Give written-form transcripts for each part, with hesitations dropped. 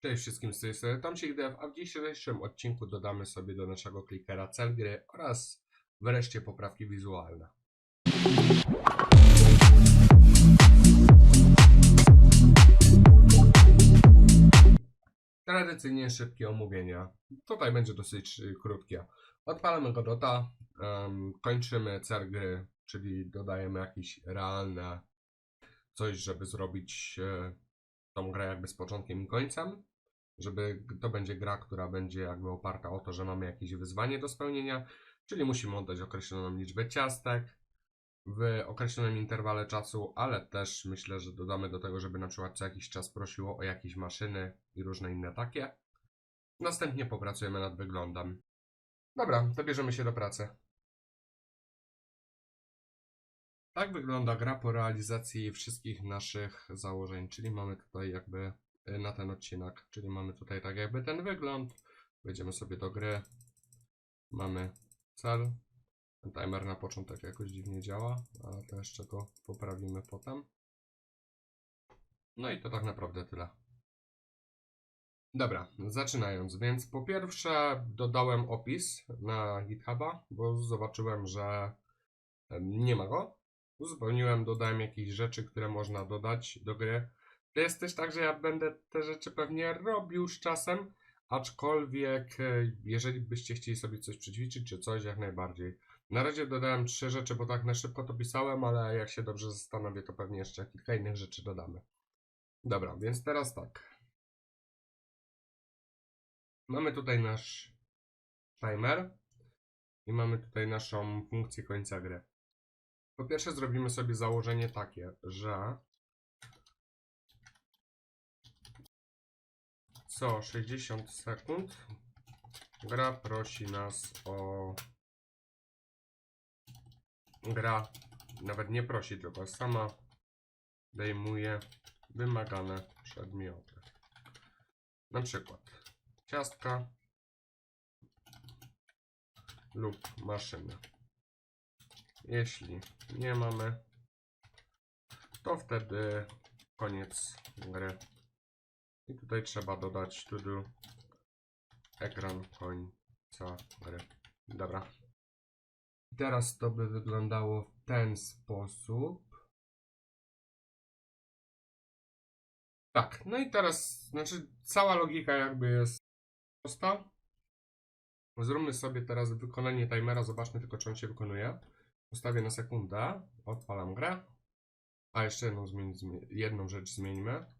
Cześć wszystkim, z tej strony TomsikDev, a w dzisiejszym odcinku dodamy sobie do naszego klikera cel gry oraz wreszcie poprawki wizualne. Tradycyjnie szybkie omówienia. Tutaj będzie dosyć krótkie. Odpalamy Godota, kończymy cel gry, czyli dodajemy jakieś realne coś, żeby zrobić tą grę jakby z początkiem i końcem. Żeby to będzie gra, która będzie jakby oparta o to, że mamy jakieś wyzwanie do spełnienia, czyli musimy oddać określoną liczbę ciastek w określonym interwale czasu, ale też myślę, że dodamy do tego, żeby na przykład co jakiś czas prosiło o jakieś maszyny i różne inne takie. Następnie popracujemy nad wyglądem. Dobra, to bierzemy się do pracy. Tak wygląda gra po realizacji wszystkich naszych założeń, czyli mamy tutaj jakby na ten odcinek, czyli mamy tutaj tak jakby ten wygląd. Wejdziemy sobie do gry, mamy cel, ten timer na początek jakoś dziwnie działa, ale to jeszcze go poprawimy potem. No i to tak naprawdę tyle. Dobra, zaczynając, więc po pierwsze dodałem opis na GitHuba, bo zobaczyłem, że nie ma go. Uzupełniłem, dodałem jakieś rzeczy, które można dodać do gry. To jest też tak, że ja będę te rzeczy pewnie robił z czasem, aczkolwiek jeżeli byście chcieli sobie coś przećwiczyć czy coś, jak najbardziej. Na razie dodałem 3 rzeczy, bo tak na szybko to pisałem, ale jak się dobrze zastanowię, to pewnie jeszcze kilka innych rzeczy dodamy. Dobra, więc teraz tak. Mamy tutaj nasz timer i mamy tutaj naszą funkcję końca gry. Po pierwsze zrobimy sobie założenie takie, że co 60 sekund gra prosi nas o... Gra nawet nie prosi, tylko sama zdejmuje wymagane przedmioty. Na przykład ciastka lub maszyny. Jeśli nie mamy, to wtedy koniec gry. I tutaj trzeba dodać to do ekran końca gry. Dobra. Teraz to by wyglądało w ten sposób. Tak, no i teraz, znaczy cała logika jakby jest prosta. Zróbmy sobie teraz wykonanie timera, zobaczmy tylko, czy on się wykonuje. Ustawię na sekundę, odpalam grę. A jeszcze jedną rzecz zmieńmy.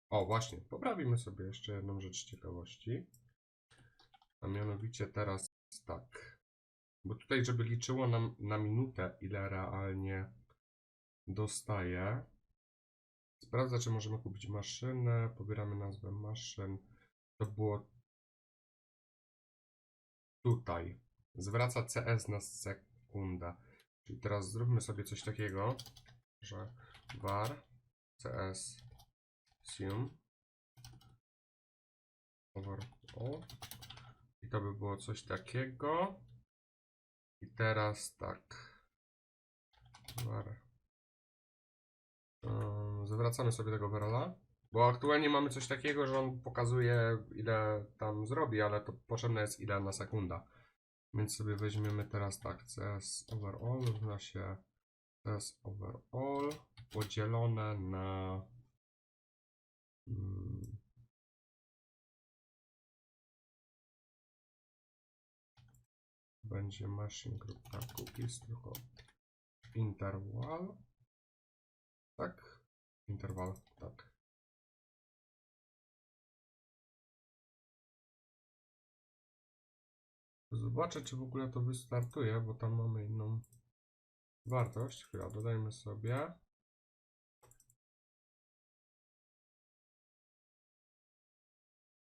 O, właśnie, poprawimy sobie jeszcze jedną rzecz z ciekawości. A mianowicie teraz tak. Bo tutaj, żeby liczyło nam na minutę, ile realnie dostaje. Sprawdza, czy możemy kupić maszynę. Pobieramy nazwę maszyn. To było tutaj. Zwraca CS na sekundę. Czyli teraz zróbmy sobie coś takiego, że var CS sum overall. I to by było coś takiego. I teraz tak. Zwracamy sobie tego overalla. Bo aktualnie mamy coś takiego, że on pokazuje, ile tam zrobi, ale to potrzebne jest ile na sekunda. Więc sobie weźmiemy teraz tak. CS overall równa się CS overall podzielone na będzie machine.cookies, tylko interval. Tak? Interval, tak. Zobaczę, czy w ogóle to wystartuje, bo tam mamy inną wartość. Chwila, dodajmy sobie.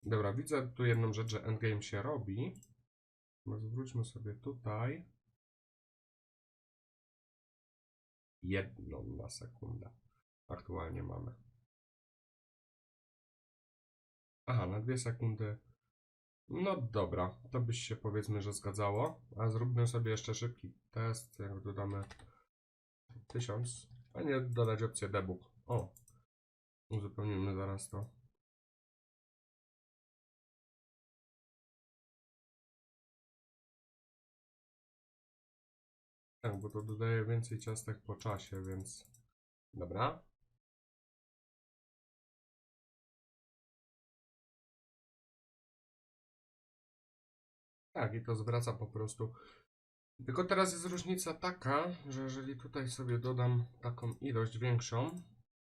Dobra, widzę tu jedną rzecz, że endgame się robi. Zwróćmy sobie tutaj. Jedną na sekundę. Aktualnie mamy. Aha, na 2 sekundy. No dobra, to byś się powiedzmy, że zgadzało. A zróbmy sobie jeszcze szybki test. Jak dodamy 1000, a nie dodać opcję debug. O, uzupełnimy zaraz to. Tak, bo to dodaje więcej ciastek po czasie, więc... Dobra. Tak, i to zwraca po prostu. Tylko teraz jest różnica taka, że jeżeli tutaj sobie dodam taką ilość większą,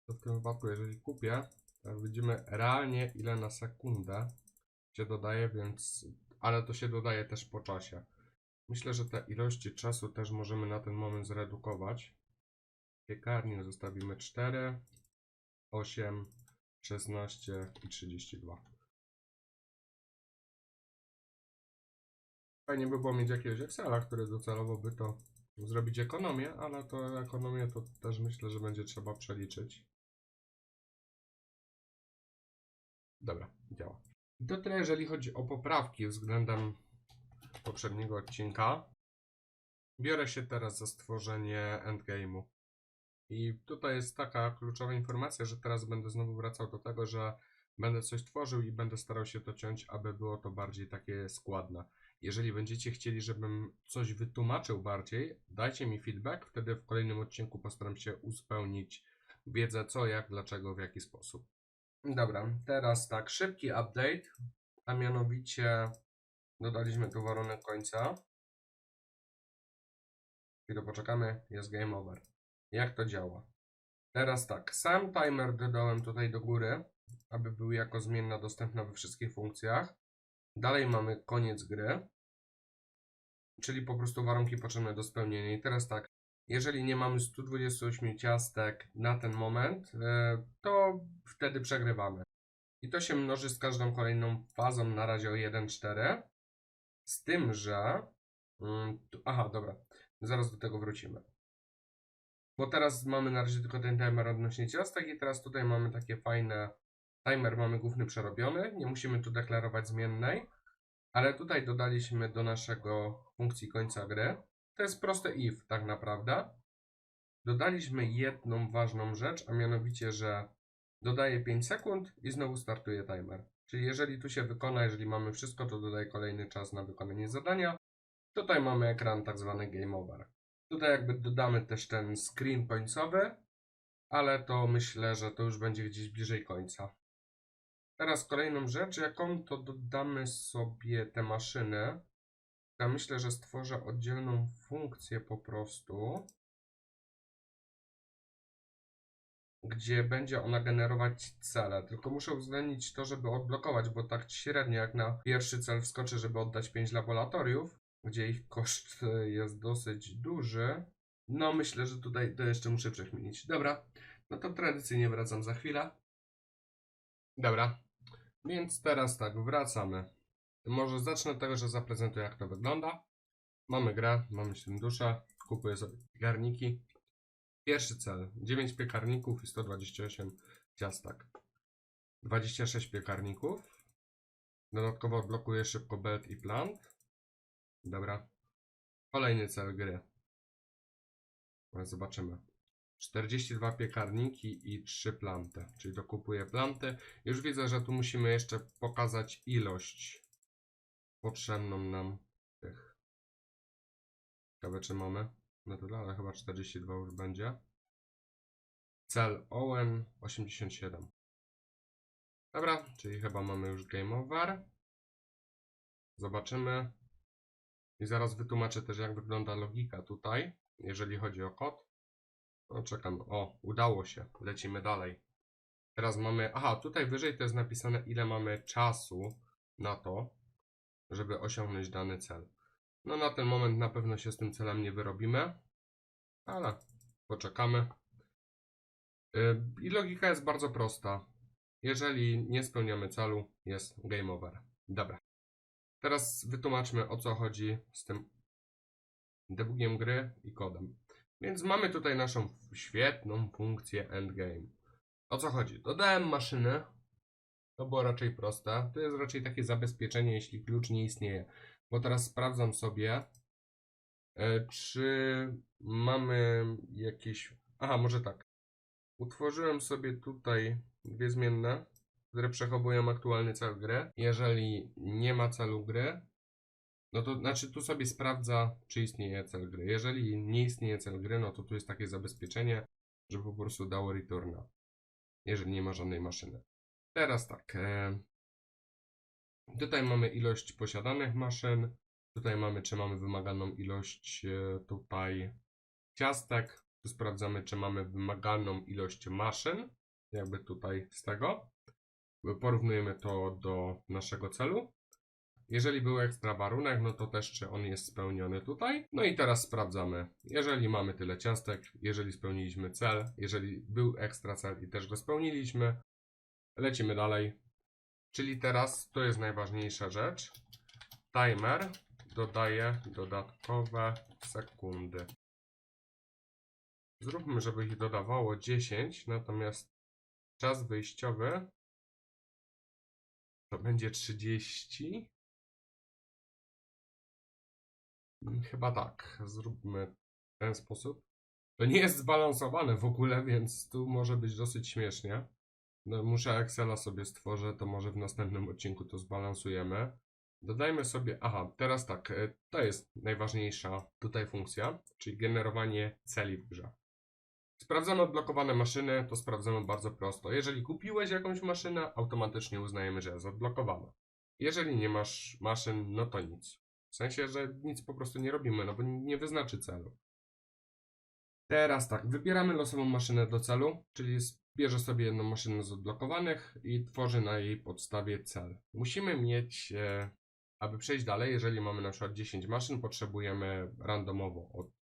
to w tym wypadku, jeżeli kupię, to widzimy realnie ile na sekundę się dodaje, więc... Ale to się dodaje też po czasie. Myślę, że te ilości czasu też możemy na ten moment zredukować. Piekarnik zostawimy 4, 8, 16 i 32. Fajnie by było mieć jakiegoś Excela, który docelowo by to zrobić ekonomię, ale to ekonomię to też myślę, że będzie trzeba przeliczyć. Dobra, działa. I to tyle, jeżeli chodzi o poprawki względem poprzedniego odcinka. Biorę się teraz za stworzenie endgame'u. I tutaj jest taka kluczowa informacja, że teraz będę znowu wracał do tego, że będę coś tworzył i będę starał się to ciąć, aby było to bardziej takie składne. Jeżeli będziecie chcieli, żebym coś wytłumaczył bardziej, dajcie mi feedback, wtedy w kolejnym odcinku postaram się uzupełnić wiedzę co, jak, dlaczego, w jaki sposób. Dobra, teraz tak, szybki update, a mianowicie dodaliśmy tu warunek końca. Chwilę poczekamy, jest game over. Jak to działa? Teraz tak, sam timer dodałem tutaj do góry, aby był jako zmienna dostępna we wszystkich funkcjach. Dalej mamy koniec gry, czyli po prostu warunki potrzebne do spełnienia. I teraz tak, jeżeli nie mamy 128 ciastek na ten moment, to wtedy przegrywamy. I to się mnoży z każdą kolejną fazą na razie o 1,4. Z tym, że... aha, dobra, zaraz do tego wrócimy. Bo teraz mamy na razie tylko ten timer odnośnie ciastek i teraz tutaj mamy takie fajne... Timer mamy główny przerobiony, nie musimy tu deklarować zmiennej, ale tutaj dodaliśmy do naszego funkcji końca gry. To jest proste if tak naprawdę. Dodaliśmy jedną ważną rzecz, a mianowicie, że dodaje 5 sekund i znowu startuje timer. Czyli jeżeli tu się wykona, jeżeli mamy wszystko, to dodaje kolejny czas na wykonanie zadania. Tutaj mamy ekran tak zwany game over. Tutaj jakby dodamy też ten screen końcowy, ale to myślę, że to już będzie gdzieś bliżej końca. Teraz kolejną rzecz, jaką to dodamy sobie te maszyny. Ja myślę, że stworzę oddzielną funkcję po prostu, gdzie będzie ona generować cele. Tylko muszę uwzględnić to, żeby odblokować, bo tak średnio jak na pierwszy cel wskoczę, żeby oddać 5 laboratoriów, gdzie ich koszt jest dosyć duży. No myślę, że tutaj to jeszcze muszę przekminić. Dobra, no to tradycyjnie wracam za chwilę. Dobra, więc teraz tak, wracamy. Może zacznę od tego, że zaprezentuję jak to wygląda. Mamy grę, mamy 7 dusze, kupuję sobie piekarniki. Pierwszy cel, 9 piekarników i 128 ciastek. 26 piekarników. Dodatkowo odblokuję szybko belt i plant. Dobra. Kolejny cel gry. Zobaczymy. 42 piekarniki i 3 planty. Czyli dokupuję planty. Już widzę, że tu musimy jeszcze pokazać ilość potrzebną nam tych. Ciekawe czy mamy. No to ale chyba 42 już będzie. Cel Owen 87. Dobra, czyli chyba mamy już game over. Zobaczymy. I zaraz wytłumaczę też jak wygląda logika tutaj, jeżeli chodzi o kod. No czekam. O, udało się. Lecimy dalej. Teraz mamy... Aha, tutaj wyżej to jest napisane ile mamy czasu na to, żeby osiągnąć dany cel. No na ten moment na pewno się z tym celem nie wyrobimy, ale poczekamy. I logika jest bardzo prosta. Jeżeli nie spełniamy celu, jest game over. Dobra. Teraz wytłumaczmy o co chodzi z tym debugiem gry i kodem. Więc mamy tutaj naszą świetną funkcję endgame. O co chodzi? Dodałem maszyny. To było raczej proste. To jest raczej takie zabezpieczenie, jeśli klucz nie istnieje. Bo teraz sprawdzam sobie, czy mamy jakieś... Aha, może tak. Utworzyłem sobie tutaj dwie zmienne, które przechowują aktualny cel gry. Jeżeli nie ma celu gry, No to znaczy tu sobie sprawdza, czy istnieje cel gry. Jeżeli nie istnieje cel gry, no to tu jest takie zabezpieczenie, że po prostu dało returna, jeżeli nie ma żadnej maszyny. Teraz tak, tutaj mamy ilość posiadanych maszyn, tutaj mamy, czy mamy wymaganą ilość tutaj ciastek, tu sprawdzamy, czy mamy wymaganą ilość maszyn, jakby tutaj z tego. Porównujemy to do naszego celu. Jeżeli był ekstra warunek, no to też czy on jest spełniony tutaj. No i teraz sprawdzamy, jeżeli mamy tyle ciastek, jeżeli spełniliśmy cel, jeżeli był ekstra cel i też go spełniliśmy, lecimy dalej. Czyli teraz to jest najważniejsza rzecz. Timer dodaje dodatkowe sekundy. Zróbmy, żeby ich dodawało 10, natomiast czas wyjściowy to będzie 30. Chyba tak, zróbmy w ten sposób. To nie jest zbalansowane w ogóle, więc tu może być dosyć śmiesznie. No, muszę Excela sobie stworzę, to może w następnym odcinku to zbalansujemy. Dodajmy sobie, aha, teraz tak, to jest najważniejsza tutaj funkcja, czyli generowanie celi w grze. Sprawdzamy odblokowane maszyny, to sprawdzamy bardzo prosto. Jeżeli kupiłeś jakąś maszynę, automatycznie uznajemy, że jest odblokowana. Jeżeli nie masz maszyn, no to nic. W sensie, że nic po prostu nie robimy, no bo nie wyznaczy celu. Teraz tak, wybieramy losową maszynę do celu, czyli bierze sobie jedną maszynę z odblokowanych i tworzy na jej podstawie cel. Musimy mieć, aby przejść dalej, jeżeli mamy na przykład 10 maszyn, potrzebujemy randomowo od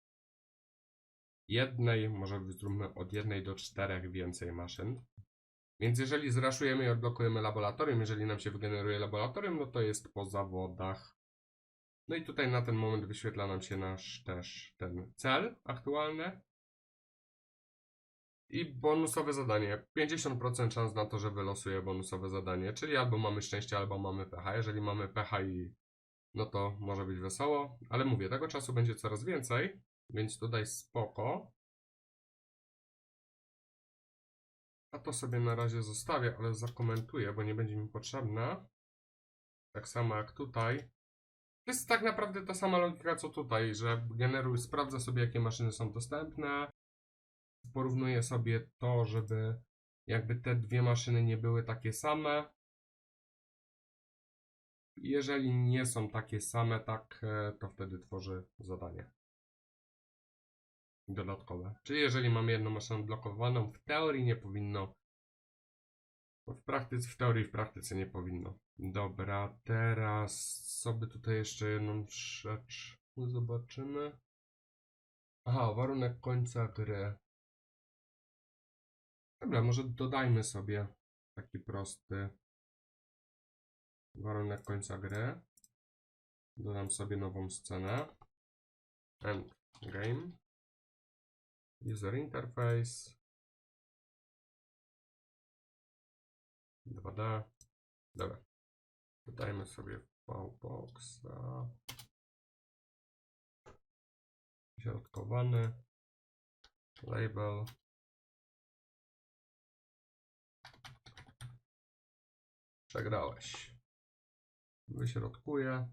jednej, może zróbmy od 1 do 4 więcej maszyn. Więc jeżeli zraszujemy i odblokujemy laboratorium, jeżeli nam się wygeneruje laboratorium, no to jest po zawodach. No i tutaj na ten moment wyświetla nam się nasz też ten cel aktualny. I bonusowe zadanie. 50% szans na to, że wylosuję bonusowe zadanie, czyli albo mamy szczęście, albo mamy pecha. Jeżeli mamy pecha no to może być wesoło, ale mówię, tego czasu będzie coraz więcej, więc tutaj spoko. A to sobie na razie zostawię, ale zakomentuję, bo nie będzie mi potrzebne. Tak samo jak tutaj. To jest tak naprawdę ta sama logika co tutaj, że generuj, sprawdza sobie jakie maszyny są dostępne. Porównuje sobie to, żeby jakby te dwie maszyny nie były takie same. Jeżeli nie są takie same, tak, to wtedy tworzy zadanie dodatkowe. Czyli jeżeli mamy jedną maszynę blokowaną, w teorii nie powinno. W praktyce, w teorii, w praktyce nie powinno. Dobra, teraz sobie tutaj jeszcze jedną rzecz zobaczymy. Aha, warunek końca gry. Dobra, może dodajmy sobie taki prosty warunek końca gry. Dodam sobie nową scenę. End game. User interface. 2D. Dobra. Dodajmy sobie VBox. Środkowany. Label. Przegrałeś. Wyśrodkuję.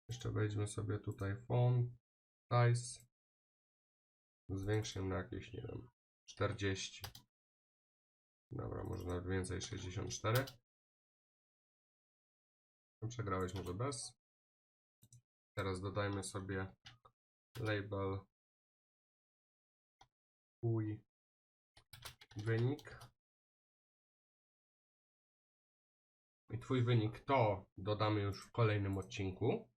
Jeszcze wejdźmy sobie tutaj font size. Zwiększymy na jakieś, nie wiem, 40. Dobra, może nawet więcej, 64. Przegrałeś może bez. Teraz dodajmy sobie label twój wynik. I twój wynik to dodamy już w kolejnym odcinku.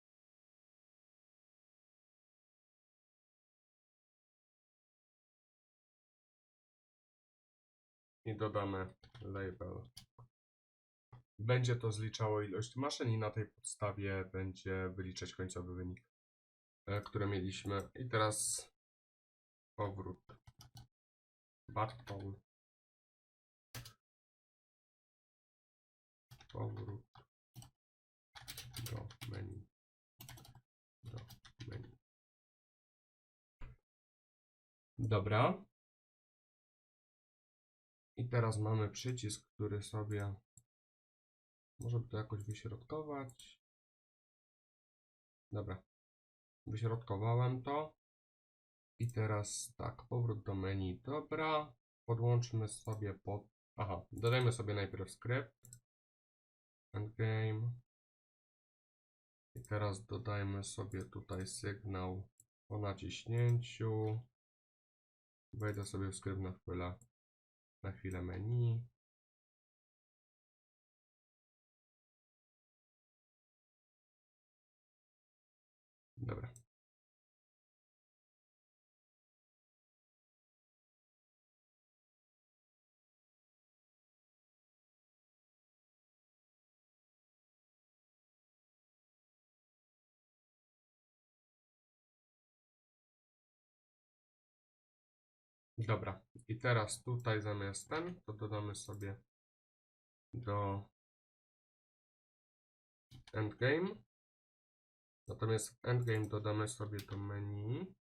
I dodamy label. Będzie to zliczało ilość maszyn i na tej podstawie będzie wyliczać końcowy wynik, który mieliśmy. I teraz powrót. Button. Powrót do menu. Dobra. I teraz mamy przycisk, który sobie może by to jakoś wyśrodkować. Dobra. Wyśrodkowałem to. I teraz tak, powrót do menu. Dobra. Podłączmy sobie pod... Aha, dodajmy sobie najpierw skrypt. Endgame. I teraz dodajmy sobie tutaj sygnał po naciśnięciu. Wejdę sobie w skrypt na chwilę menu. Dobra. Dobra. I teraz tutaj zamiast ten, to dodamy sobie do endgame. Natomiast w endgame dodamy sobie to menu.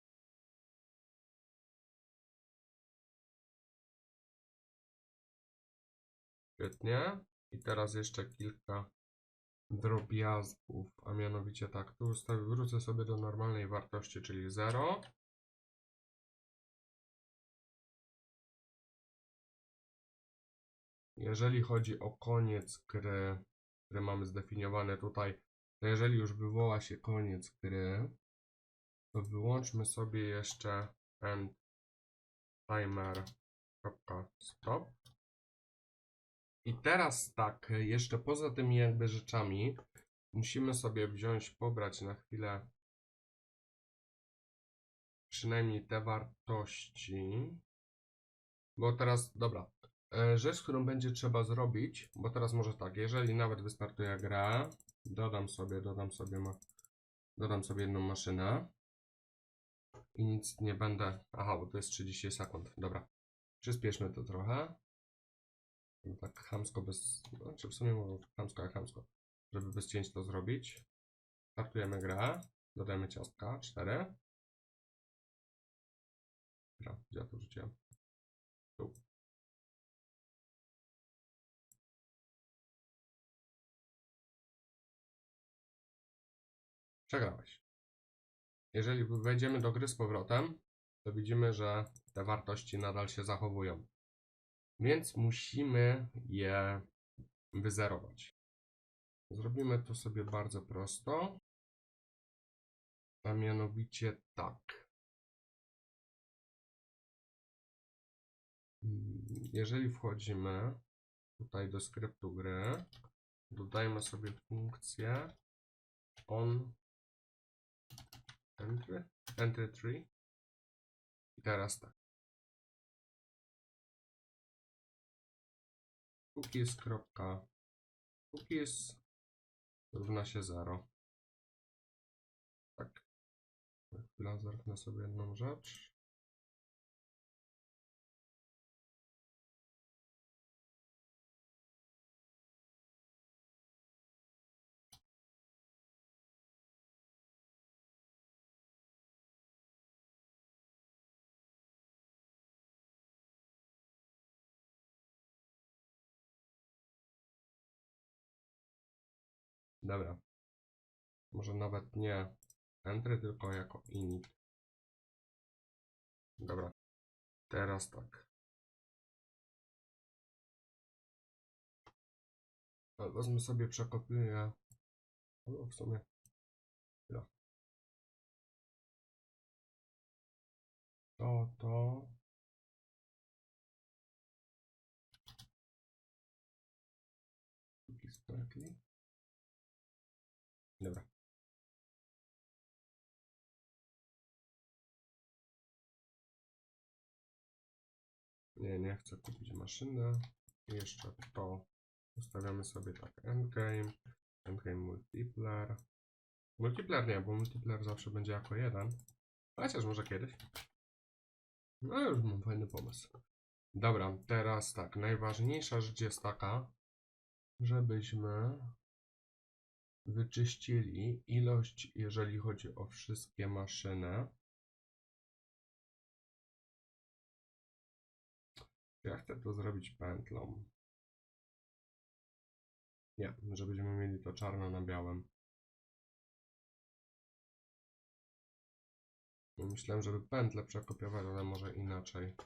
Świetnie. I teraz jeszcze kilka drobiazgów, a mianowicie tak, tu wrócę sobie do normalnej wartości, czyli 0. Jeżeli chodzi o koniec gry, który mamy zdefiniowany tutaj, to jeżeli już wywoła się koniec gry, to wyłączmy sobie jeszcze end timer.stop. I teraz tak, jeszcze poza tymi jakby rzeczami, musimy sobie pobrać na chwilę przynajmniej te wartości, bo teraz, dobra, rzecz, którą będzie trzeba zrobić, bo teraz może tak, jeżeli nawet wystartuję grę, dodam sobie jedną maszynę i nic nie będę, aha, bo to jest 30 sekund, dobra, przyspieszmy to trochę, tak chamsko znaczy w sumie mówię chamsko jak chamsko, żeby bez cięć to zrobić. Startujemy grę, dodajemy ciastka, 4. Dobra, gdzie ja to wrzuciłem? Tu. Przegrałeś. Jeżeli wejdziemy do gry z powrotem, to widzimy, że te wartości nadal się zachowują. Więc musimy je wyzerować. Zrobimy to sobie bardzo prosto. A mianowicie tak. Jeżeli wchodzimy tutaj do skryptu gry, dodajmy sobie funkcję on entry 3. I teraz tak. Cookies równa się 0. Tak. Chwilę zerknę sobie jedną rzecz. Dobra. Może nawet nie entry, tylko jako init. Dobra. Teraz tak. Wezmę sobie, przekopiuję. No, w sumie. Ja. To. Dobra. Nie chcę kupić maszyny. I jeszcze to. Ustawiamy sobie tak. Endgame multiplayer. Multiplayer nie, bo multiplayer zawsze będzie jako 1. Chociaż może kiedyś. No już mam fajny pomysł. Dobra, teraz tak. Najważniejsza rzecz jest taka, żebyśmy wyczyścili ilość, jeżeli chodzi o wszystkie maszyny. Ja chcę to zrobić pętlą. Nie, żebyśmy mieli to czarno na białym. Myślałem, żeby pętlę przekopiować, ale może inaczej.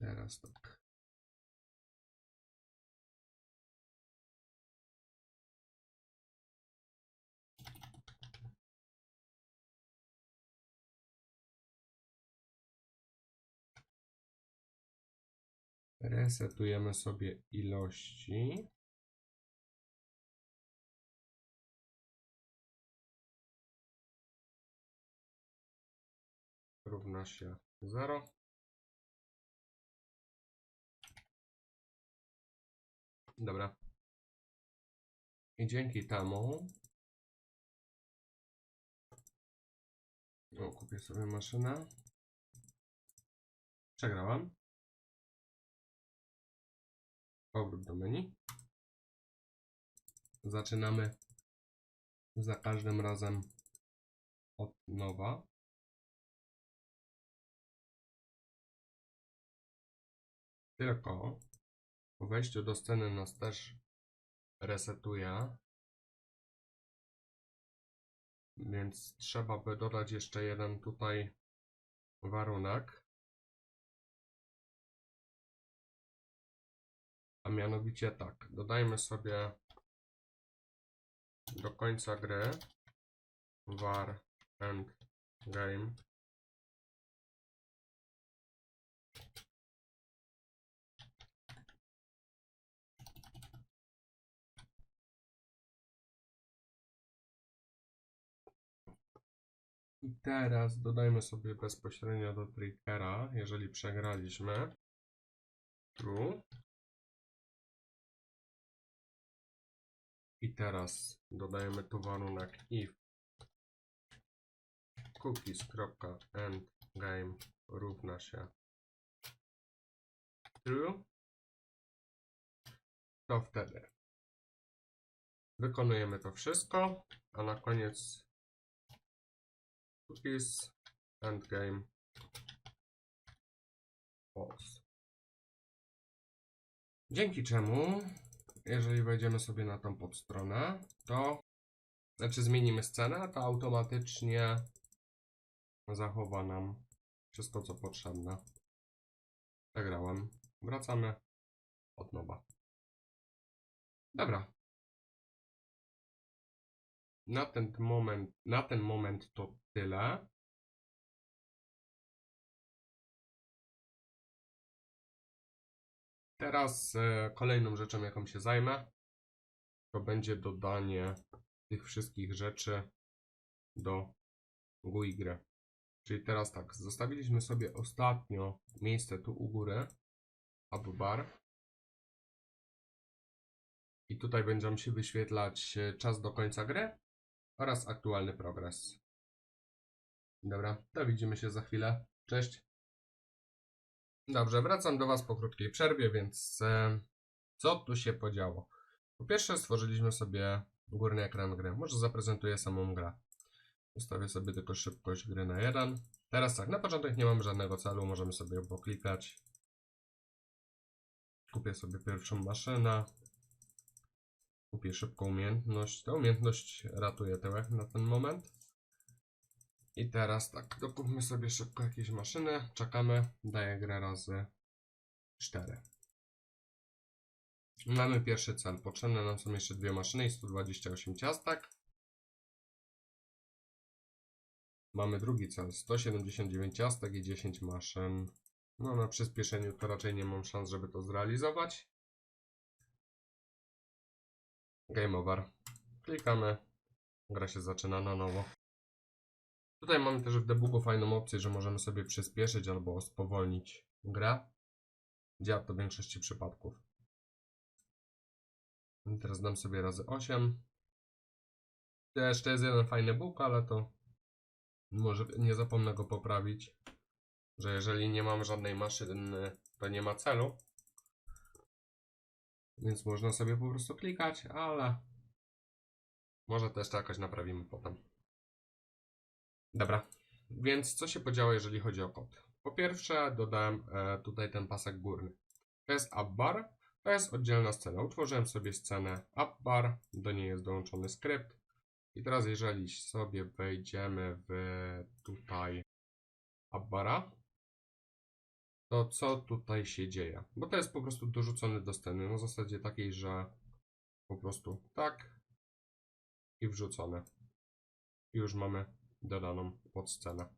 Teraz tak. Resetujemy sobie ilości. Równa się 0. Dobra. I dzięki temu kupię sobie maszynę. Przegrałem. Powrót do menu. Zaczynamy za każdym razem od nowa. Tylko po wejściu do sceny nas też resetuje. Więc trzeba by dodać jeszcze jeden tutaj warunek. A mianowicie tak, dodajmy sobie do końca gry var end game i teraz dodajmy sobie bezpośrednio do triggera, jeżeli przegraliśmy, true. I teraz dodajemy tu warunek if cookies.endGame równa się true, to wtedy wykonujemy to wszystko, a na koniec cookies endgame false. Dzięki czemu, jeżeli wejdziemy sobie na tą podstronę, to zmienimy scenę, to automatycznie zachowa nam wszystko, co potrzebne. Zagrałem. Wracamy od nowa. Dobra. Na ten moment to tyle. Teraz kolejną rzeczą, jaką się zajmę, to będzie dodanie tych wszystkich rzeczy do GUI gry. Czyli teraz tak, zostawiliśmy sobie ostatnio miejsce tu u góry, up bar. I tutaj będzie nam się wyświetlać czas do końca gry oraz aktualny progres. Dobra, to widzimy się za chwilę. Cześć. Dobrze, wracam do Was po krótkiej przerwie, więc co tu się podziało? Po pierwsze stworzyliśmy sobie górny ekran gry. Może zaprezentuję samą grę. Ustawię sobie tylko szybkość gry na 1. Teraz tak, na początek nie mamy żadnego celu, możemy sobie poklikać. Kupię sobie pierwszą maszynę. Kupię szybką umiejętność. Ta umiejętność ratuje tyłek na ten moment. I teraz tak, dokupmy sobie szybko jakieś maszyny. Czekamy, daję grę razy 4. Mamy pierwszy cel. Potrzebne nam są jeszcze dwie maszyny i 128 ciastek. Mamy drugi cel. 179 ciastek i 10 maszyn. No na przyspieszeniu to raczej nie mam szans, żeby to zrealizować. Game over. Klikamy. Gra się zaczyna na nowo. Tutaj mamy też w debugu fajną opcję, że możemy sobie przyspieszyć albo spowolnić grę. Działa to w większości przypadków. I teraz dam sobie razy 8. To jeszcze jest jeden fajny bóg, ale to może nie zapomnę go poprawić. Że jeżeli nie mam żadnej maszyny, to nie ma celu. Więc można sobie po prostu klikać, ale może też to jakoś naprawimy potem. Dobra, więc co się podziało, jeżeli chodzi o kod? Po pierwsze dodałem tutaj ten pasek górny. To jest UpBar, to jest oddzielna scena. Utworzyłem sobie scenę UpBar, do niej jest dołączony skrypt. I teraz jeżeli sobie wejdziemy w tutaj Abbara, to co tutaj się dzieje? Bo to jest po prostu dorzucony do sceny na zasadzie takiej, że po prostu tak i wrzucone. I już mamy dodaną podscenę.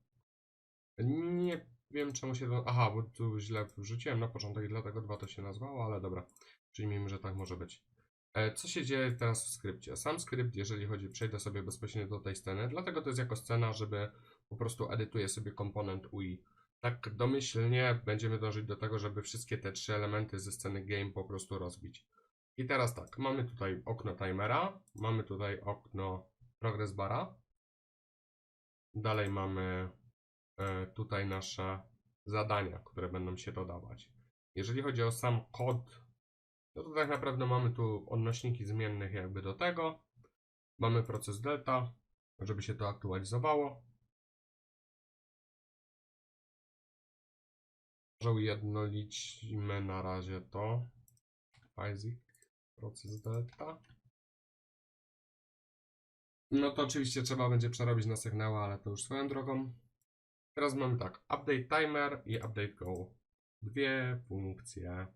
Nie wiem czemu się to... Aha, bo tu źle wrzuciłem na początek i dlatego 2 to się nazwało, ale dobra. Przyjmijmy, że tak może być. Co się dzieje teraz w skrypcie? Sam skrypt, jeżeli chodzi, przejdę sobie bezpośrednio do tej sceny, dlatego to jest jako scena, żeby po prostu edytuję sobie komponent UI. Tak domyślnie będziemy dążyć do tego, żeby wszystkie te 3 elementy ze sceny game po prostu rozbić. I teraz tak, mamy tutaj okno timera, mamy tutaj okno progress bara, dalej mamy tutaj nasze zadania, które będą się dodawać. Jeżeli chodzi o sam kod, no to tak naprawdę mamy tu odnośniki zmiennych jakby do tego. Mamy proces delta, żeby się to aktualizowało. Może ujednolicimy na razie to. Basic, proces delta. No to oczywiście trzeba będzie przerobić na sygnały, ale to już swoją drogą. Teraz mamy tak, update timer i update go. Dwie funkcje.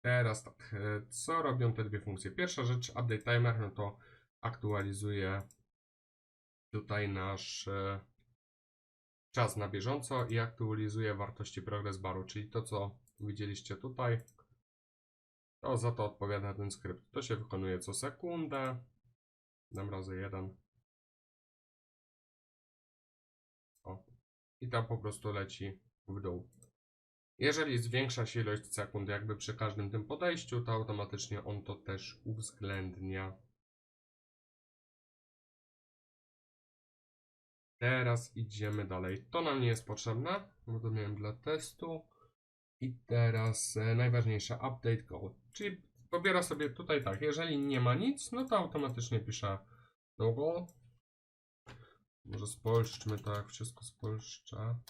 Teraz tak, co robią te dwie funkcje? Pierwsza rzecz, update timer, no to aktualizuje tutaj nasz czas na bieżąco i aktualizuje wartości progress baru, czyli to co widzieliście tutaj, to za to odpowiada ten skrypt. To się wykonuje co sekundę. Dam razy 1. O. I tam po prostu leci w dół. Jeżeli zwiększa się ilość sekund jakby przy każdym tym podejściu, to automatycznie on to też uwzględnia. Teraz idziemy dalej. To nam nie jest potrzebne, bo to miałem dla testu. I teraz najważniejsze, update go. Czyli pobiera sobie tutaj tak, jeżeli nie ma nic, no to automatycznie pisze no go. Może spolszczmy to, jak wszystko spolszcza.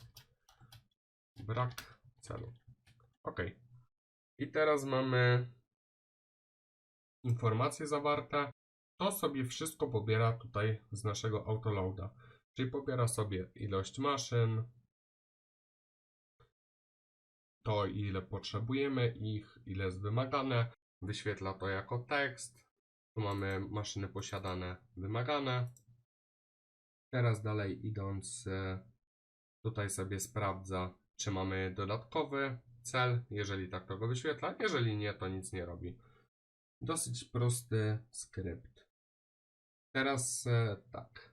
Brak celu. OK. I teraz mamy informacje zawarte. To sobie wszystko pobiera tutaj z naszego autoloada. Czyli pobiera sobie ilość maszyn, to ile potrzebujemy ich, ile jest wymagane. Wyświetla to jako tekst. Tu mamy maszyny posiadane, wymagane. Teraz dalej idąc, tutaj sobie sprawdza, czy mamy dodatkowy cel. Jeżeli tak, to go wyświetla. Jeżeli nie, to nic nie robi. Dosyć prosty skrypt. Teraz tak.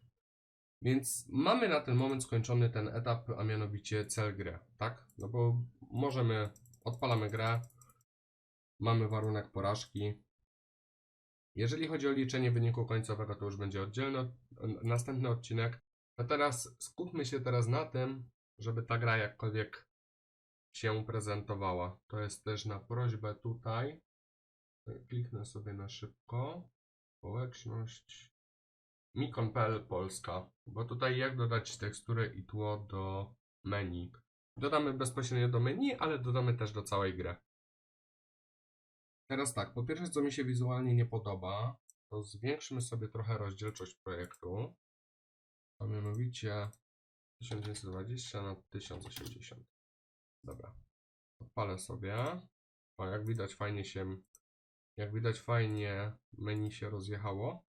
Więc mamy na ten moment skończony ten etap, a mianowicie cel gry, tak? No bo możemy, odpalamy grę, mamy warunek porażki. Jeżeli chodzi o liczenie wyniku końcowego, to już będzie oddzielny, następny odcinek. A teraz skupmy się teraz na tym, żeby ta gra jakkolwiek się prezentowała. To jest też na prośbę tutaj. Kliknę sobie na szybko. Społeczność. Mikon.pl Polska. Bo tutaj jak dodać teksturę i tło do menu. Dodamy bezpośrednio do menu, ale dodamy też do całej gry. Teraz tak, po pierwsze co mi się wizualnie nie podoba, to zwiększmy sobie trochę rozdzielczość projektu. A mianowicie 1920 na 1080. Dobra. Odpalę sobie. O, jak widać fajnie menu się rozjechało,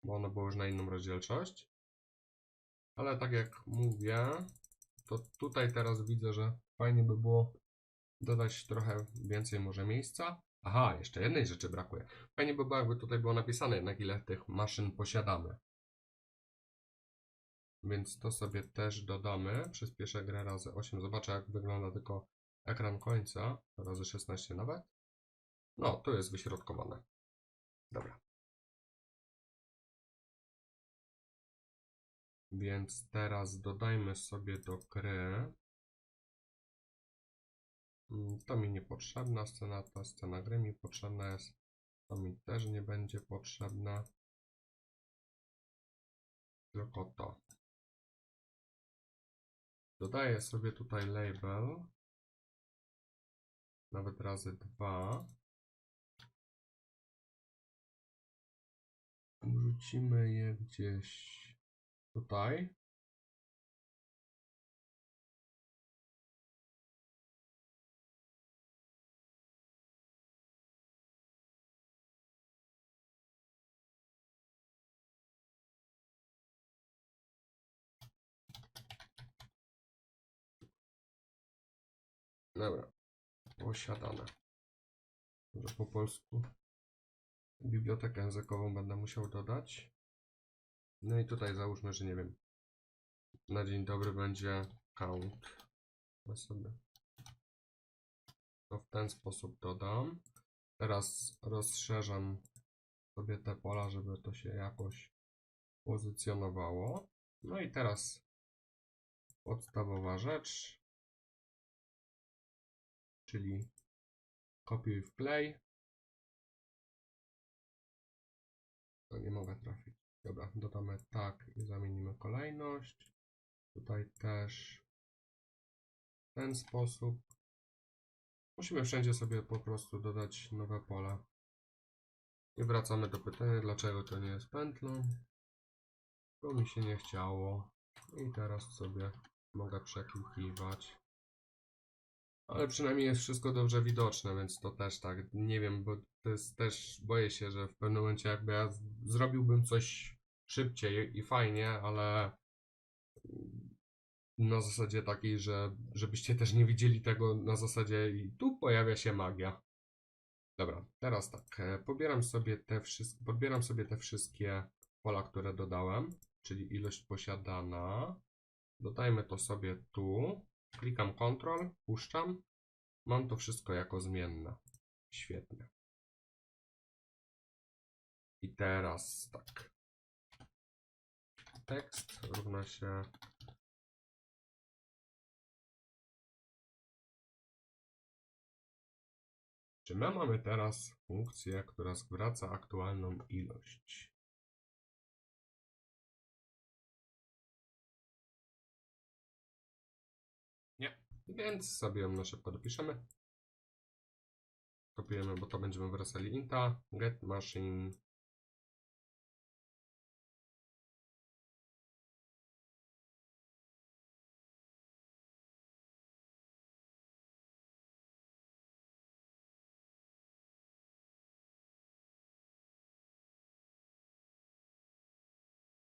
bo ono było już na inną rozdzielczość. Ale tak jak mówię, to tutaj teraz widzę, że fajnie by było dodać trochę więcej może miejsca. Aha, jeszcze jednej rzeczy brakuje. Fajnie by było, jakby tutaj było napisane jednak, ile tych maszyn posiadamy. Więc to sobie też dodamy. Przyspieszę grę razy 8. Zobaczę, jak wygląda tylko ekran końca. Razy 16 nawet. No, tu jest wyśrodkowane. Dobra. Więc teraz dodajmy sobie do gry. To mi niepotrzebna scena, ta scena gry mi potrzebna jest. To mi też nie będzie potrzebna. Tylko to. Dodaję sobie tutaj label. Nawet razy 2. Wrzucimy je gdzieś tutaj. Dobra, posiadane. Może po polsku. Bibliotekę językową będę musiał dodać. No i tutaj załóżmy, że nie wiem. Na dzień dobry będzie count. Ja sobie to w ten sposób dodam. Teraz rozszerzam sobie te pola, żeby to się jakoś pozycjonowało. No i teraz podstawowa rzecz, czyli kopiuj wklej. To nie mogę trafić. Dobra, dodamy tak i zamienimy kolejność. Tutaj też w ten sposób. Musimy wszędzie sobie po prostu dodać nowe pola. I wracamy do pytania, dlaczego to nie jest pętlą. Bo mi się nie chciało. I teraz sobie mogę przeklikiwać. Ale przynajmniej jest wszystko dobrze widoczne, więc to też tak. Nie wiem, bo to jest też, boję się, że w pewnym momencie jakby ja zrobiłbym coś szybciej i fajnie, ale na zasadzie takiej, że żebyście też nie widzieli tego na zasadzie i tu pojawia się magia. Dobra, teraz tak, podbieram sobie te wszystkie pola, które dodałem, czyli ilość posiadana. Dodajmy to sobie tu. Klikam Ctrl, puszczam. Mam to wszystko jako zmienne. Świetnie. I teraz tak. Tekst równa się. Czy my mamy teraz funkcję, która zwraca aktualną ilość? Nie. Więc sobie ją na szybko dopiszemy. Kopiujemy, bo to będziemy wracali inta. Get machine.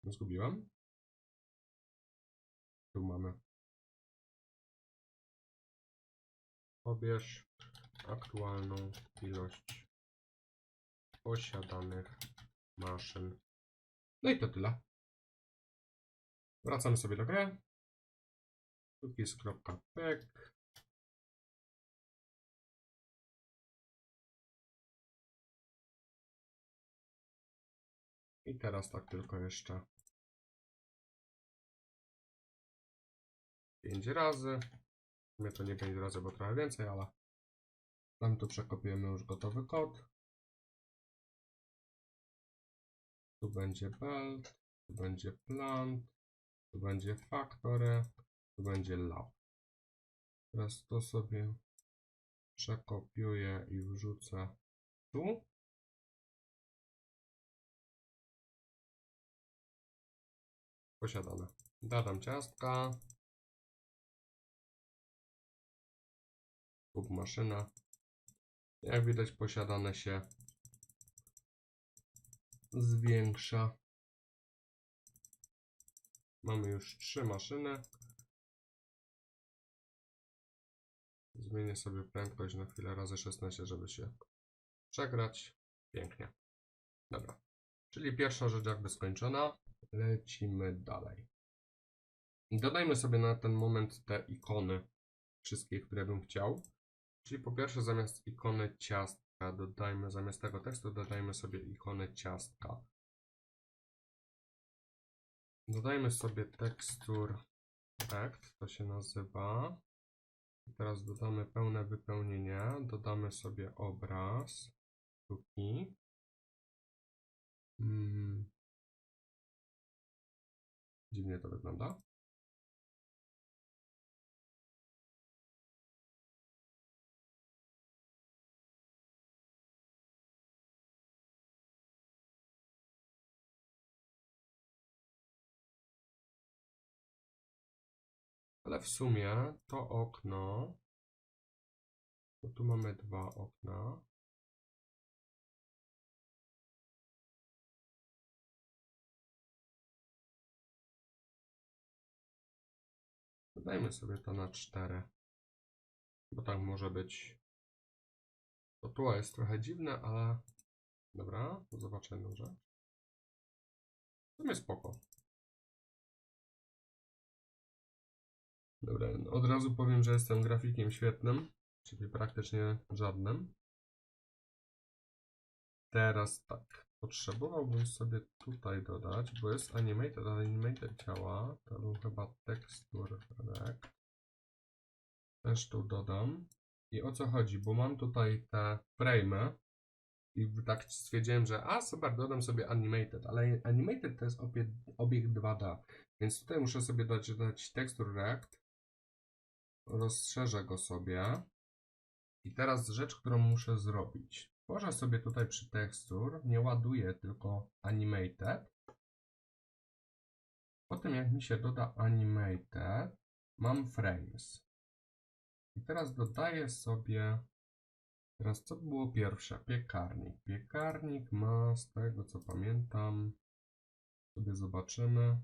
Zgubiłem. Tu mamy. Pobierz aktualną ilość posiadanych maszyn. No i to tyle. Wracamy sobie do gry. Cookies.peg. I teraz tak tylko jeszcze 5 razy. My to nie 5 razy, bo trochę więcej, ale tam tu przekopiujemy już gotowy kod. Tu będzie belt, tu będzie plant, tu będzie factory, tu będzie lab. Teraz to sobie przekopiuję i wrzucę tu. Posiadane. Dodam ciastka. Kup maszyna. Jak widać, posiadane się zwiększa. Mamy już 3 maszyny. Zmienię sobie prędkość na chwilę razy 16, żeby się przegrać. Pięknie. Dobra. Czyli pierwsza rzecz jakby skończona. Lecimy dalej. Dodajmy sobie na ten moment te ikony. Wszystkie, które bym chciał. Czyli po pierwsze zamiast ikony ciastka dodajmy, zamiast tego tekstu dodajmy sobie ikonę ciastka. Dodajmy sobie tekstur effect, to się nazywa. Teraz dodamy pełne wypełnienie. Dodamy sobie obraz. Sztuki. Dziwnie to wygląda. Ale w sumie to okno, bo tu mamy dwa okna. Dodajmy sobie to na 4, bo tak może być. To tło jest trochę dziwne, ale dobra, zobaczę jedną rzecz. To jest spoko. Dobra, od razu powiem, że jestem grafikiem świetnym, czyli praktycznie żadnym. Teraz tak, potrzebowałbym sobie tutaj dodać, bo jest animated, ale animated działa. To był chyba texture rect. Też tu dodam. I o co chodzi? Bo mam tutaj te frame'y i tak stwierdziłem, że super, dodam sobie animated, ale animated to jest obiekt 2D, więc tutaj muszę sobie dodać texture rect. Rozszerzę go sobie. I teraz rzecz, którą muszę zrobić. Tworzę sobie tutaj przy texture, nie ładuję, tylko animated. Po tym jak mi się doda animated, mam frames. I teraz dodaję sobie, teraz co było pierwsze? Piekarnik. Piekarnik ma, z tego co pamiętam, sobie zobaczymy.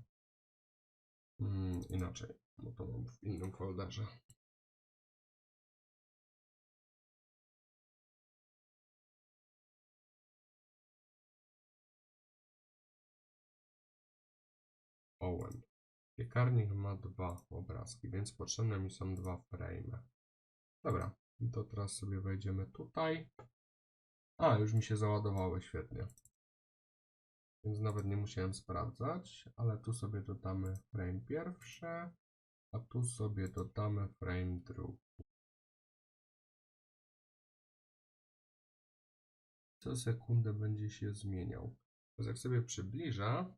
Inaczej, bo to mam w innym folderze. Owen. Piekarnik ma 2 obrazki, więc potrzebne mi są 2 frame. Dobra, to teraz sobie wejdziemy tutaj. Już mi się załadowały, świetnie. Więc nawet nie musiałem sprawdzać, ale tu sobie dodamy frame pierwszy, a tu sobie dodamy frame drugi. Co sekundę będzie się zmieniał. Więc jak sobie przybliżę,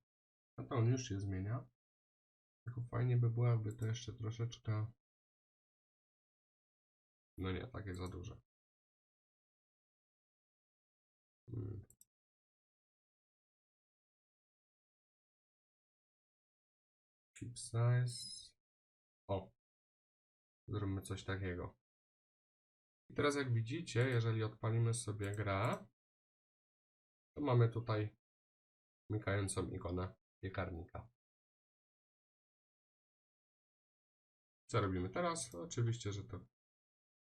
to on już się zmienia. Tylko fajnie by było, jakby to jeszcze troszeczkę... No nie, takie za duże. Keep size. O, zróbmy coś takiego. I teraz jak widzicie, jeżeli odpalimy sobie grę, to mamy tutaj migającą ikonę piekarnika. Co robimy teraz? Oczywiście, że to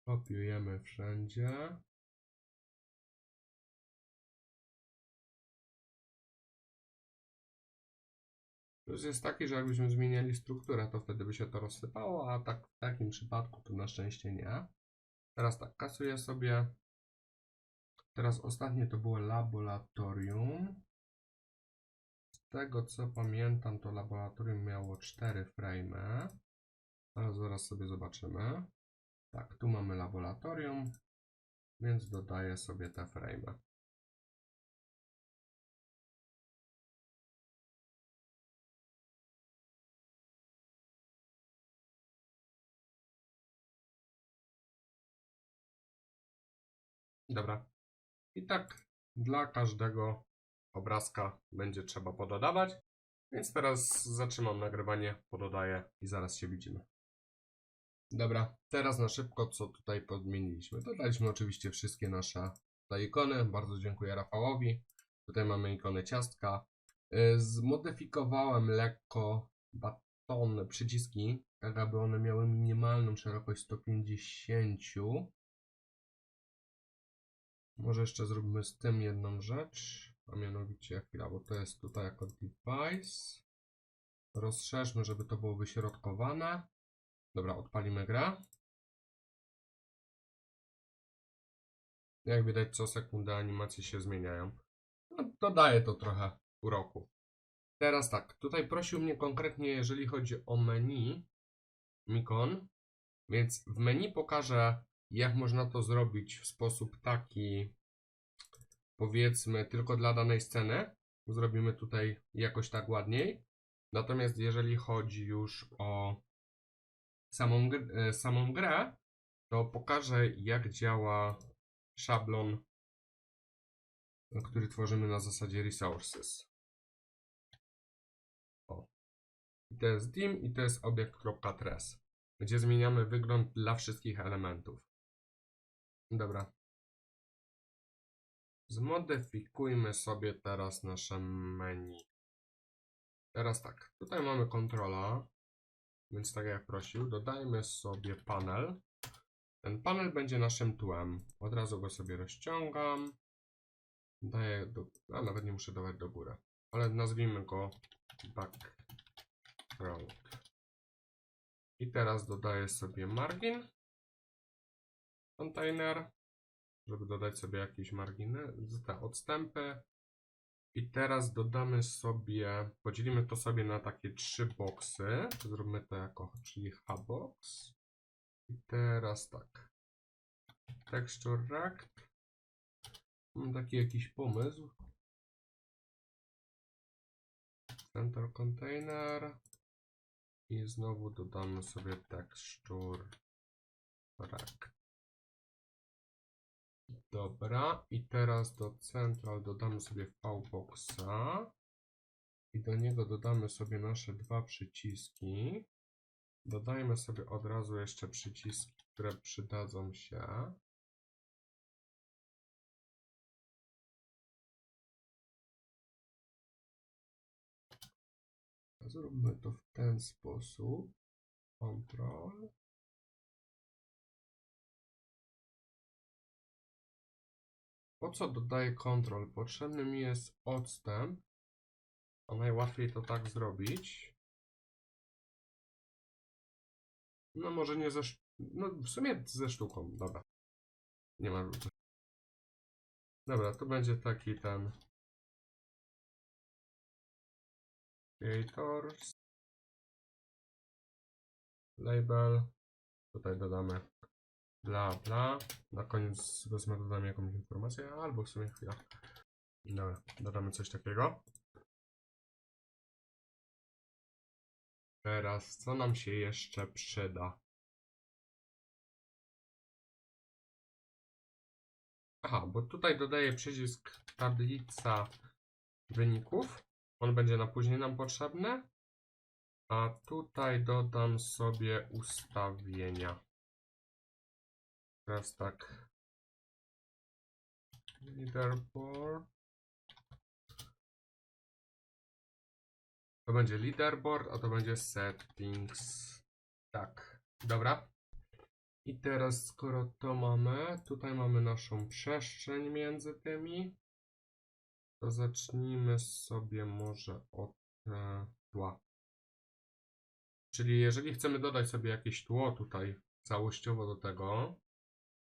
kopiujemy wszędzie. Plus jest taki, że jakbyśmy zmieniali strukturę, to wtedy by się to rozsypało, a tak w takim przypadku to na szczęście nie. Teraz tak, kasuję sobie. Teraz ostatnie to było laboratorium. Z tego co pamiętam, to laboratorium miało 4 frame'y. Zaraz sobie zobaczymy. Tak, tu mamy laboratorium, więc dodaję sobie te frame'y. Dobra. I tak dla każdego obrazka będzie trzeba pododawać. Więc teraz zatrzymam nagrywanie, pododaję i zaraz się widzimy. Dobra, teraz na szybko co tutaj podmieniliśmy. Dodaliśmy oczywiście wszystkie nasze tutaj ikony. Bardzo dziękuję Rafałowi. Tutaj mamy ikonę ciastka. Zmodyfikowałem lekko batony, przyciski, tak aby one miały minimalną szerokość 150. Może jeszcze zróbmy z tym jedną rzecz, a mianowicie chwila, bo to jest tutaj jako device. Rozszerzmy, żeby to było wyśrodkowane. Dobra, odpalimy grę. Jak widać, co sekundę animacje się zmieniają. No, dodaje to trochę uroku. Teraz tak, tutaj prosił mnie konkretnie, jeżeli chodzi o menu, Mikon, więc w menu pokażę, jak można to zrobić w sposób taki, powiedzmy, tylko dla danej sceny. Zrobimy tutaj jakoś tak ładniej. Natomiast jeżeli chodzi już o samą grę, to pokażę, jak działa szablon, który tworzymy na zasadzie resources. O. I to jest dim i to jest obiekt.trace. gdzie zmieniamy wygląd dla wszystkich elementów. Dobra. Zmodyfikujmy sobie teraz nasze menu. Teraz tak, tutaj mamy kontrola, więc tak jak prosił, dodajmy sobie panel. Ten panel będzie naszym tłem. Od razu go sobie rozciągam. Daję a nawet nie muszę dawać do góry, ale nazwijmy go background. I teraz dodaję sobie margin, container, żeby dodać sobie jakieś marginy, te odstępy. I teraz dodamy sobie, podzielimy to sobie na takie 3 boxy. Zróbmy to jako, czyli hbox. I teraz tak. Texture rect. Mam taki jakiś pomysł. Center container. I znowu dodamy sobie texture rect. Dobra, i teraz do central dodamy sobie vboxa i do niego dodamy sobie nasze 2 przyciski. Dodajmy sobie od razu jeszcze przyciski, które przydadzą się. Zróbmy to w ten sposób. Control. Po co dodaję control? Potrzebny mi jest odstęp, a najłatwiej to tak zrobić. No może nie ze... No w sumie ze sztuką, dobra. Nie ma... Dobra, to będzie taki ten... Creators. Label. Tutaj dodamy bla bla. Na koniec wezmę dodam jakąś informację, albo w sumie chwila. Dobra, dodamy coś takiego. Teraz co nam się jeszcze przyda? Aha, bo tutaj dodaję przycisk tablica wyników. On będzie na później nam potrzebny. A tutaj dodam sobie ustawienia. Teraz tak. Leaderboard. To będzie leaderboard, a to będzie settings. Tak, dobra. I teraz skoro to mamy, tutaj mamy naszą przestrzeń między tymi, to zacznijmy sobie może od tła. Czyli jeżeli chcemy dodać sobie jakieś tło tutaj całościowo do tego,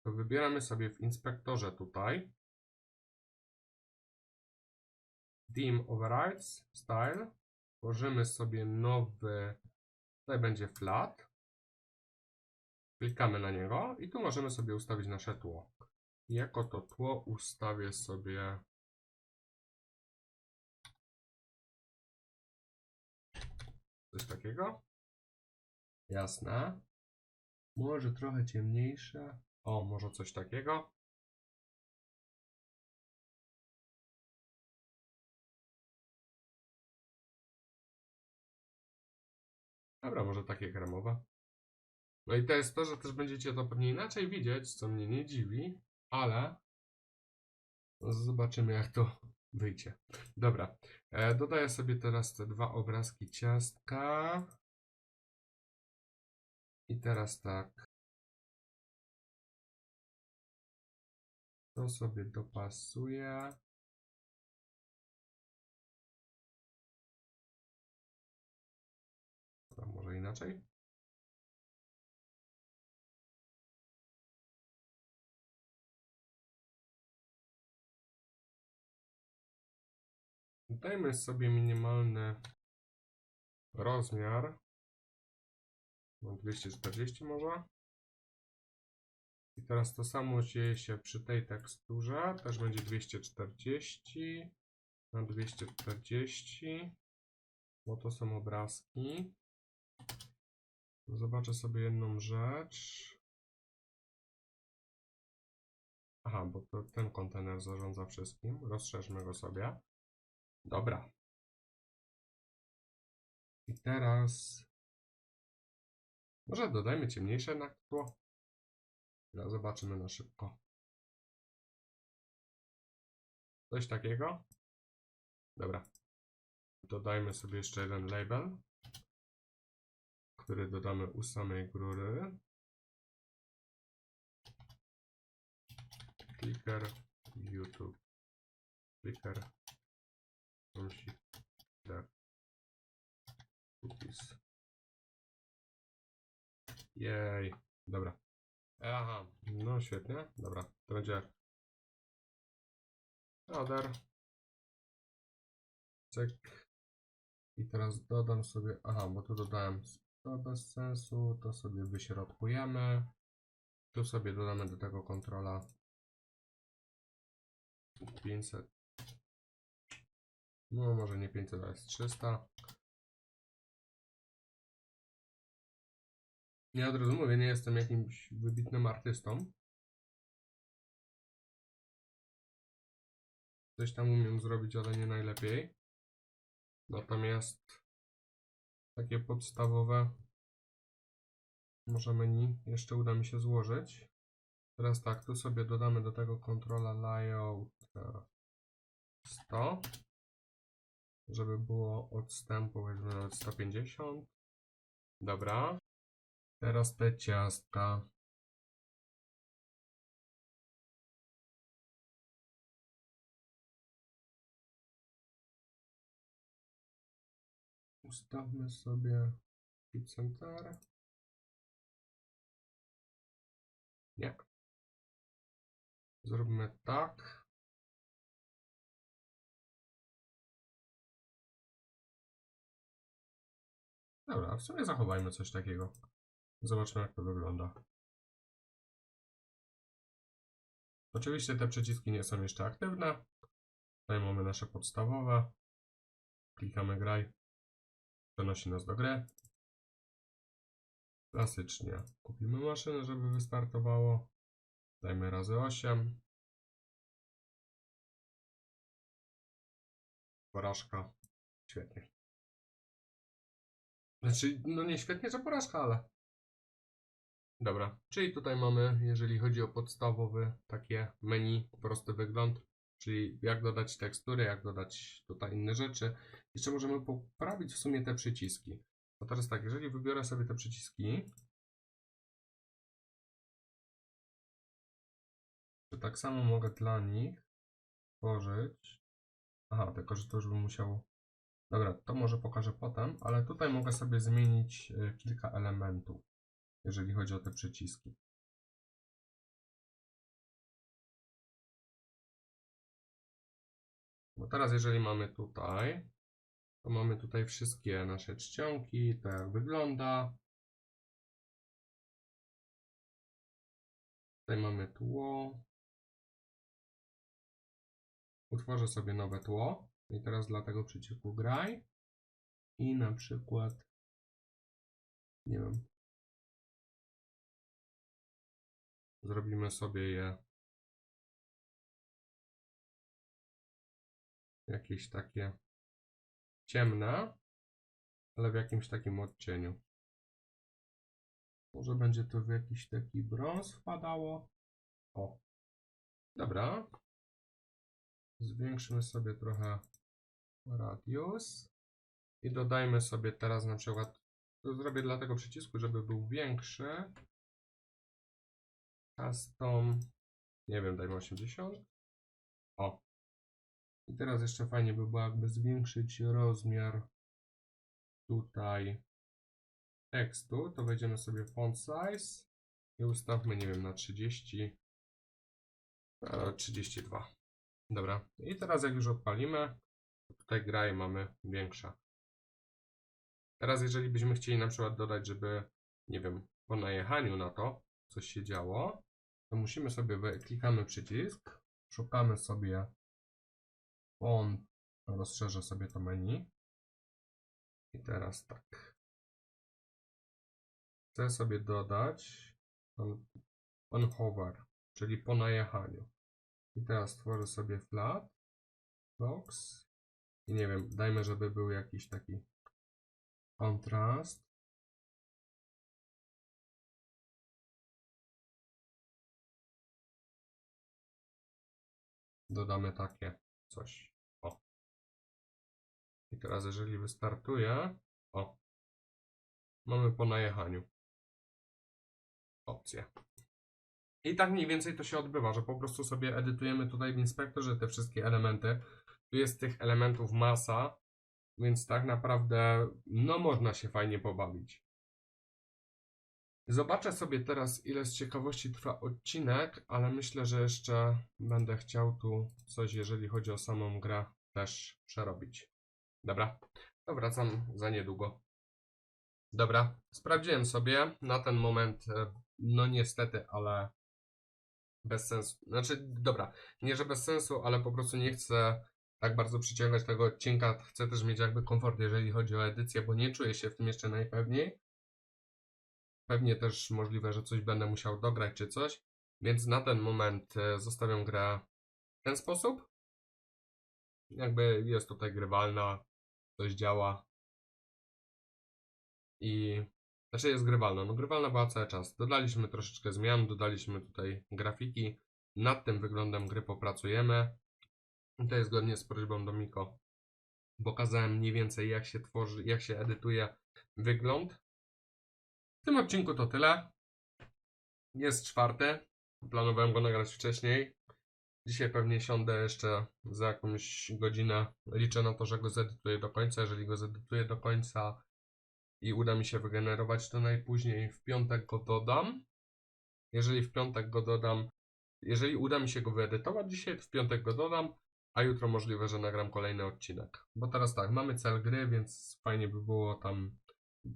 to wybieramy sobie w inspektorze tutaj Dim Overrides, Style, tworzymy sobie nowy, tutaj będzie flat, klikamy na niego i tu możemy sobie ustawić nasze tło. I jako to tło ustawię sobie coś takiego. Jasne. Może trochę ciemniejsze. O, może coś takiego. Dobra, może takie kremowe. No i to jest to, że też będziecie to pewnie inaczej widzieć, co mnie nie dziwi, ale zobaczymy jak to wyjdzie. Dobra, dodaję sobie teraz te 2 obrazki ciastka. I teraz tak. To sobie dopasuję. Dobra, może inaczej. Dajmy sobie minimalny rozmiar. No 240 może. I teraz to samo dzieje się przy tej teksturze. Też będzie 240 na 240. Bo to są obrazki. Zobaczę sobie jedną rzecz. Aha, bo to ten kontener zarządza wszystkim. Rozszerzmy go sobie. Dobra. I teraz Może dodajmy ciemniejsze na tło. Teraz zobaczymy na szybko. Coś takiego. Dobra. Dodajmy sobie jeszcze jeden label, który dodamy u samej góry. Clicker YouTube. Clicker cookies. Jej. Dobra. Aha. No świetnie. Dobra. To będzie other. Cyk. I teraz dodam sobie, aha, bo tu dodałem to bez sensu, to sobie wyśrodkujemy. Tu sobie dodamy do tego kontrola 500. No może nie 500, ale jest 300. Ja od razu mówię, nie jestem jakimś wybitnym artystą. Coś tam umiem zrobić, ale nie najlepiej. Natomiast takie podstawowe może menu jeszcze uda mi się złożyć. Teraz tak, tu sobie dodamy do tego kontrola layout 100, żeby było odstępu, weźmy nawet 150. Dobra. Teraz te ciastka. Ustawmy sobie Fit Center. Nie. Zróbmy tak. Dobra, w sumie zachowajmy coś takiego. Zobaczmy, jak to wygląda. Oczywiście te przyciski nie są jeszcze aktywne. Tutaj mamy nasze podstawowe. Klikamy graj. Przenosi nas do gry. Klasycznie kupimy maszynę, żeby wystartowało. Dajmy razy 8. Porażka. Świetnie. Znaczy, no nie świetnie, że porażka, ale... Dobra, czyli tutaj mamy, jeżeli chodzi o podstawowy takie menu, prosty wygląd, czyli jak dodać tekstury, jak dodać tutaj inne rzeczy. Jeszcze możemy poprawić w sumie te przyciski. To teraz tak, jeżeli wybiorę sobie te przyciski, to tak samo mogę dla nich tworzyć. Aha, tylko że to już bym musiał... Dobra, to może pokażę potem, ale tutaj mogę sobie zmienić kilka elementów, jeżeli chodzi o te przyciski. Bo teraz jeżeli mamy tutaj, to mamy tutaj wszystkie nasze czcionki, to jak wygląda. Tutaj mamy tło. Utworzę sobie nowe tło. I teraz dla tego przycisku graj. I na przykład, nie wiem, zrobimy sobie je jakieś takie ciemne, ale w jakimś takim odcieniu. Może będzie to w jakiś taki brąz wpadało. O, dobra. Zwiększymy sobie trochę radius i dodajmy sobie teraz na przykład, to zrobię dla tego przycisku, żeby był większy. Custom, nie wiem, dajmy 80. O. I teraz jeszcze fajnie by było jakby zwiększyć rozmiar tutaj tekstu, to wejdziemy sobie w font size i ustawmy, nie wiem, na 30, 32. Dobra. I teraz jak już odpalimy, tutaj graj mamy większa. Teraz jeżeli byśmy chcieli na przykład dodać, żeby, nie wiem, po najechaniu na to coś się działo, to musimy sobie, klikamy przycisk, szukamy sobie font, rozszerzę sobie to menu. I teraz tak. Chcę sobie dodać on hover, czyli po najechaniu. I teraz stworzę sobie flat box i nie wiem, dajmy, żeby był jakiś taki kontrast. dodamy takie coś. O. I teraz jeżeli wystartuję, o, mamy po najechaniu opcję. I tak mniej więcej to się odbywa, że po prostu sobie edytujemy tutaj w inspektorze te wszystkie elementy. Tu jest tych elementów masa, więc tak naprawdę no można się fajnie pobawić. Zobaczę sobie teraz, ile z ciekawości trwa odcinek, ale myślę, że jeszcze będę chciał tu coś, jeżeli chodzi o samą grę, też przerobić. Dobra, to wracam za niedługo. Dobra, sprawdziłem sobie na ten moment, no niestety, ale bez sensu. Znaczy, dobra, nie że bez sensu, ale po prostu nie chcę tak bardzo przyciągać tego odcinka. Chcę też mieć jakby komfort, jeżeli chodzi o edycję, bo nie czuję się w tym jeszcze najpewniej. Pewnie też możliwe, że coś będę musiał dograć czy coś, więc na ten moment zostawiam grę w ten sposób. Jakby jest tutaj grywalna, coś działa i znaczy jest grywalna. No grywalna była cały czas. Dodaliśmy troszeczkę zmian, dodaliśmy tutaj grafiki. Nad tym wyglądem gry popracujemy. Tutaj zgodnie z prośbą do Miko pokazałem mniej więcej jak się tworzy, jak się edytuje wygląd. W tym odcinku to tyle. Jest 4. Planowałem go nagrać wcześniej. Dzisiaj pewnie siądę jeszcze za jakąś godzinę. Liczę na to, że go zedytuję do końca. Jeżeli go zedytuję do końca i uda mi się wygenerować, to najpóźniej w piątek go dodam. Jeżeli w piątek go dodam, jeżeli uda mi się go wyedytować dzisiaj, to w piątek go dodam, a jutro możliwe, że nagram kolejny odcinek. Bo teraz tak, mamy cel gry, więc fajnie by było tam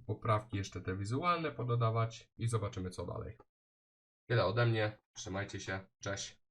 poprawki jeszcze te wizualne pododawać i zobaczymy co dalej. Tyle ode mnie, trzymajcie się, cześć.